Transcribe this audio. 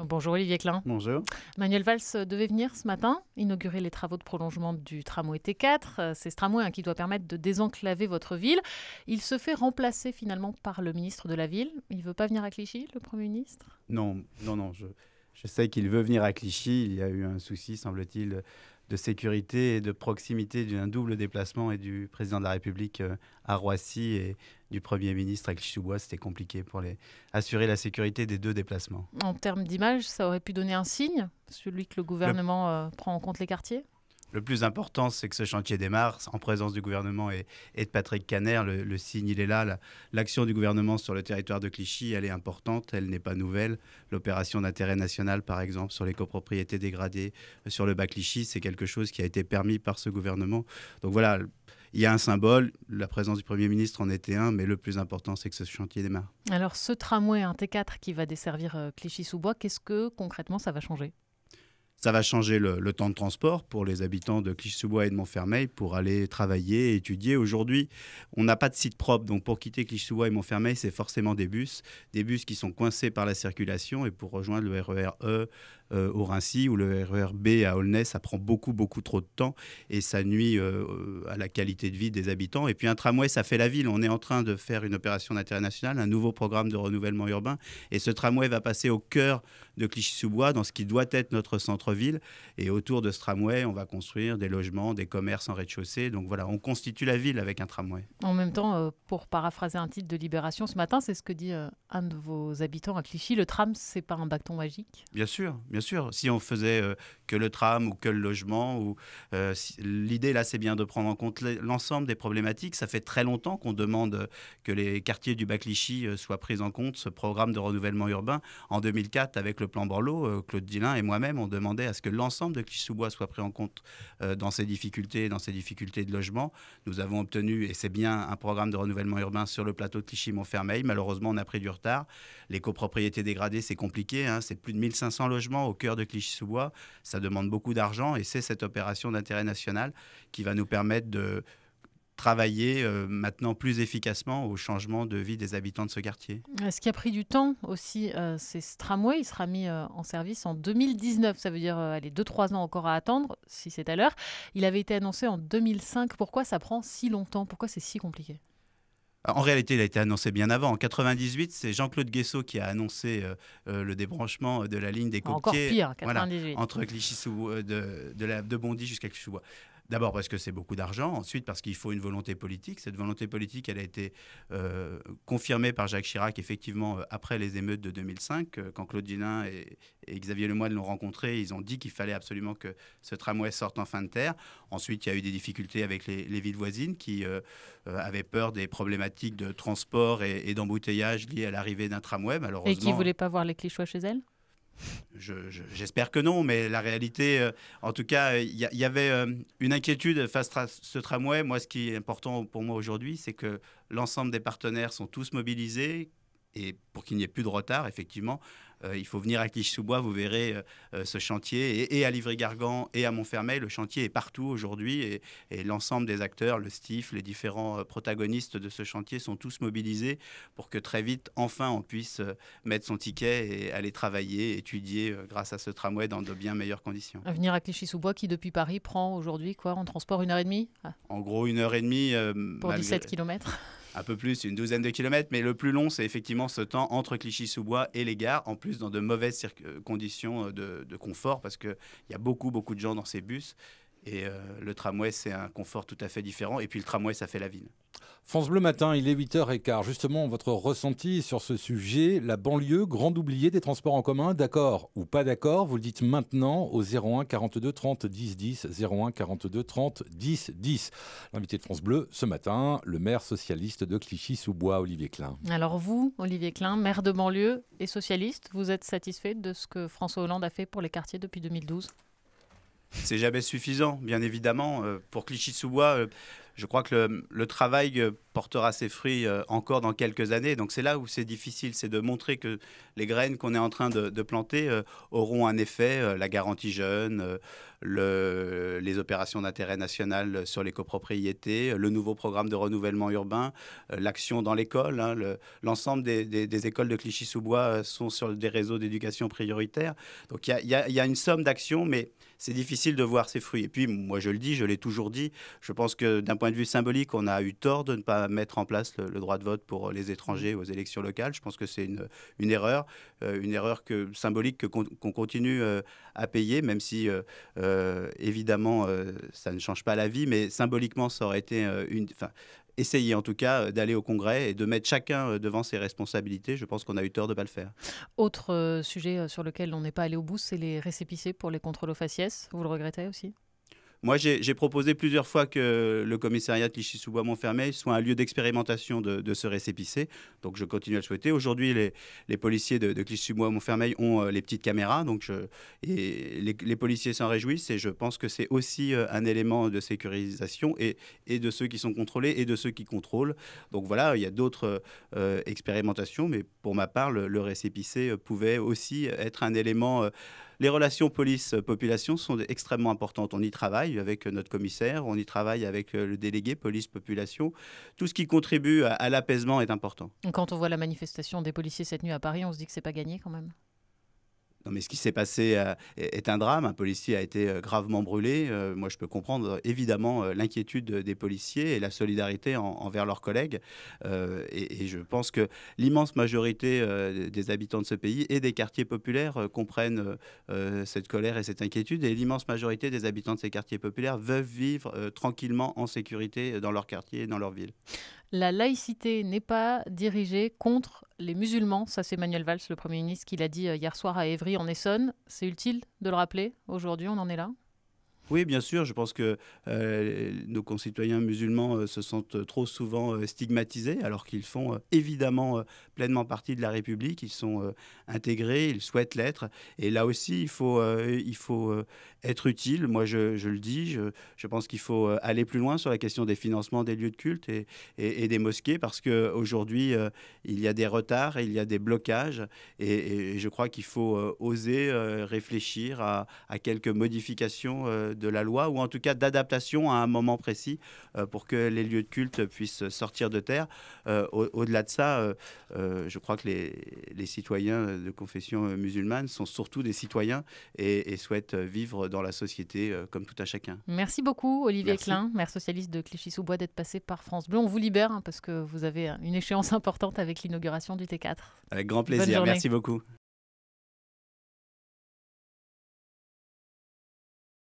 Bonjour Olivier Klein. Bonjour. Manuel Valls devait venir ce matin inaugurer les travaux de prolongement du tramway T4. C'est ce tramway qui doit permettre de désenclaver votre ville. Il se fait remplacer finalement par le ministre de la Ville. Il ne veut pas venir à Clichy, le Premier ministre? Non. Je sais qu'il veut venir à Clichy. Il y a eu un souci, semble-t-il, de sécurité et de proximité d'un double déplacement et du président de la République à Roissy et du Premier ministre à Clichy-sous-Bois. C'était compliqué pour assurer la sécurité des deux déplacements. En termes d'image, ça aurait pu donner un signe, celui que le gouvernement prend en compte les quartiers? Le plus important, c'est que ce chantier démarre en présence du gouvernement et de Patrick Kanner. Le signe, il est là. L'action du gouvernement sur le territoire de Clichy, elle est importante, elle n'est pas nouvelle. L'opération d'intérêt national, par exemple, sur les copropriétés dégradées sur le bas Clichy, c'est quelque chose qui a été permis par ce gouvernement. Donc voilà, il y a un symbole. La présence du Premier ministre en était un, mais le plus important, c'est que ce chantier démarre. Alors ce tramway, un T4 qui va desservir Clichy-sous-Bois, qu'est-ce que concrètement ça va changer? Ça va changer le temps de transport pour les habitants de Clichy-sous-Bois et de Montfermeil pour aller travailler, étudier. Aujourd'hui, on n'a pas de site propre. Donc, pour quitter Clichy-sous-Bois et Montfermeil, c'est forcément des bus qui sont coincés par la circulation. Et pour rejoindre le RER E au Raincy ou le RER B à Aulnay, ça prend beaucoup trop de temps et ça nuit à la qualité de vie des habitants. Et puis, un tramway, ça fait la ville. On est en train de faire une opération d'intérêt national, un nouveau programme de renouvellement urbain. Et ce tramway va passer au cœur de Clichy-sous-Bois, dans ce qui doit être notre centre-ville. Et autour de ce tramway, on va construire des logements, des commerces en rez-de-chaussée. Donc voilà, on constitue la ville avec un tramway. En même temps, pour paraphraser un titre de Libération ce matin, c'est ce que dit un de vos habitants à Clichy, le tram, c'est pas un bâton magique? Bien sûr. Si on faisait que le tram ou que le logement, l'idée là, c'est bien de prendre en compte l'ensemble des problématiques. Ça fait très longtemps qu'on demande que les quartiers du bas Clichy soient pris en compte, ce programme de renouvellement urbain. En 2004, avec le plan Borloo, Claude Dillin et moi-même, on demandait à ce que l'ensemble de Clichy-sous-Bois soit pris en compte dans ces difficultés de logement. Nous avons obtenu, et c'est bien, un programme de renouvellement urbain sur le plateau de Clichy-Montfermeil. Malheureusement, on a pris du retard. Les copropriétés dégradées, c'est compliqué. C'est plus de 1500 logements au cœur de Clichy-sous-Bois. Ça demande beaucoup d'argent et c'est cette opération d'intérêt national qui va nous permettre de travailler maintenant plus efficacement au changement de vie des habitants de ce quartier. Ce qui a pris du temps aussi, c'est ce tramway. Il sera mis en service en 2019. Ça veut dire 2-3 ans encore à attendre, si c'est à l'heure. Il avait été annoncé en 2005. Pourquoi ça prend si longtemps? Pourquoi c'est si compliqué? En réalité, il a été annoncé bien avant. En 98, c'est Jean-Claude Guessot qui a annoncé le débranchement de la ligne des Coquetiers. Encore pire, 98. Voilà, entre Clichy-sous-Bois, de Bondy jusqu'à Clichy-sous-Bois. D'abord parce que c'est beaucoup d'argent, ensuite parce qu'il faut une volonté politique. Cette volonté politique, elle a été confirmée par Jacques Chirac, effectivement, après les émeutes de 2005. Quand Claude Dillin et Xavier Lemoyne l'ont rencontré, ils ont dit qu'il fallait absolument que ce tramway sorte en fin de terre. Ensuite, il y a eu des difficultés avec les villes voisines qui avaient peur des problématiques de transport et d'embouteillage liées à l'arrivée d'un tramway, malheureusement. Et qui ne voulaient pas voir les Clichy chez elles? J'espère que non, mais la réalité, en tout cas, il y avait une inquiétude face à ce tramway. Moi, ce qui est important pour moi aujourd'hui, c'est que l'ensemble des partenaires sont tous mobilisés. Et pour qu'il n'y ait plus de retard, effectivement, il faut venir à Clichy-sous-Bois, vous verrez ce chantier, et à Livry-Gargan et à Montfermeil, le chantier est partout aujourd'hui, et l'ensemble des acteurs, le STIF, les différents protagonistes de ce chantier sont tous mobilisés pour que très vite, enfin, on puisse mettre son ticket et aller travailler, étudier grâce à ce tramway dans de bien meilleures conditions. Venir à Clichy-sous-Bois qui, depuis Paris, prend aujourd'hui quoi en transport 1h30 ? En gros, 1h30. Pour 17 km. Un peu plus, une douzaine de kilomètres, mais le plus long, c'est effectivement ce temps entre Clichy-sous-Bois et les gares, en plus dans de mauvaises conditions de confort, parce qu'il y a beaucoup de gens dans ces bus, et le tramway, c'est un confort tout à fait différent, et puis le tramway, ça fait la ville. France Bleu Matin, il est 8h15. Justement, votre ressenti sur ce sujet, la banlieue, grande oubliée des transports en commun, d'accord ou pas d'accord? Vous le dites maintenant au 01 42 30 10 10, 01 42 30 10 10. L'invité de France Bleu ce matin, le maire socialiste de Clichy-sous-Bois, Olivier Klein. Alors vous, Olivier Klein, maire de banlieue et socialiste, vous êtes satisfait de ce que François Hollande a fait pour les quartiers depuis 2012? C'est jamais suffisant, bien évidemment. Pour Clichy-sous-Bois, je crois que le travail portera ses fruits encore dans quelques années. Donc c'est là où c'est difficile, c'est de montrer que les graines qu'on est en train de planter auront un effet, la garantie jeune, les opérations d'intérêt national sur les copropriétés, le nouveau programme de renouvellement urbain, l'action dans l'école. Hein, l'ensemble des écoles de Clichy-sous-Bois sont sur des réseaux d'éducation prioritaire. Donc il y a une somme d'actions, mais c'est difficile de voir ses fruits. Et puis, moi, je le dis, je l'ai toujours dit, je pense que d'un point de vue symbolique, on a eu tort de ne pas mettre en place le droit de vote pour les étrangers aux élections locales. Je pense que c'est une erreur symbolique qu'on continue à payer, même si, évidemment, ça ne change pas la vie, mais symboliquement, ça aurait été essayer en tout cas d'aller au Congrès et de mettre chacun devant ses responsabilités. Je pense qu'on a eu tort de ne pas le faire. Autre sujet sur lequel on n'est pas allé au bout, c'est les récépissés pour les contrôles aux faciès. Vous le regrettez aussi ? Moi, j'ai proposé plusieurs fois que le commissariat de Clichy-sous-Bois-Montfermeil soit un lieu d'expérimentation de ce récépissé. Donc, je continue à le souhaiter. Aujourd'hui, les policiers de Clichy-sous-Bois-Montfermeil ont les petites caméras. Donc et les policiers s'en réjouissent. Et je pense que c'est aussi un élément de sécurisation et de ceux qui sont contrôlés et de ceux qui contrôlent. Donc, voilà, il y a d'autres expérimentations. Mais pour ma part, le récépissé pouvait aussi être un élément... Les relations police-population sont extrêmement importantes. On y travaille avec notre commissaire, on y travaille avec le délégué police-population. Tout ce qui contribue à l'apaisement est important. Quand on voit la manifestation des policiers cette nuit à Paris, on se dit que c'est pas gagné quand même. Non, mais ce qui s'est passé est un drame. Un policier a été gravement brûlé. Moi, je peux comprendre évidemment l'inquiétude des policiers et la solidarité envers leurs collègues. Et je pense que l'immense majorité des habitants de ce pays et des quartiers populaires comprennent cette colère et cette inquiétude. Et l'immense majorité des habitants de ces quartiers populaires veulent vivre tranquillement en sécurité dans leur quartier et dans leur ville. La laïcité n'est pas dirigée contre les musulmans. Ça, c'est Manuel Valls, le Premier ministre, qui l'a dit hier soir à Évry, en Essonne. C'est utile de le rappeler. Aujourd'hui, on en est là. Oui, bien sûr. Je pense que nos concitoyens musulmans se sentent trop souvent stigmatisés, alors qu'ils font évidemment pleinement partie de la République. Ils sont intégrés, ils souhaitent l'être. Et là aussi, il faut être utile. Moi, je le dis, je pense qu'il faut aller plus loin sur la question des financements des lieux de culte et des mosquées, parce qu'aujourd'hui, il y a des retards, il y a des blocages. Et je crois qu'il faut oser réfléchir à quelques modifications de la loi, ou en tout cas d'adaptation à un moment précis pour que les lieux de culte puissent sortir de terre. Au-delà de ça, je crois que les citoyens de confession musulmane sont surtout des citoyens et souhaitent vivre dans la société comme tout un chacun. Merci beaucoup Olivier Klein, maire socialiste de Clichy-sous-Bois, d'être passé par France Bleu. On vous libère parce que vous avez une échéance importante avec l'inauguration du T4. Avec grand plaisir, merci beaucoup.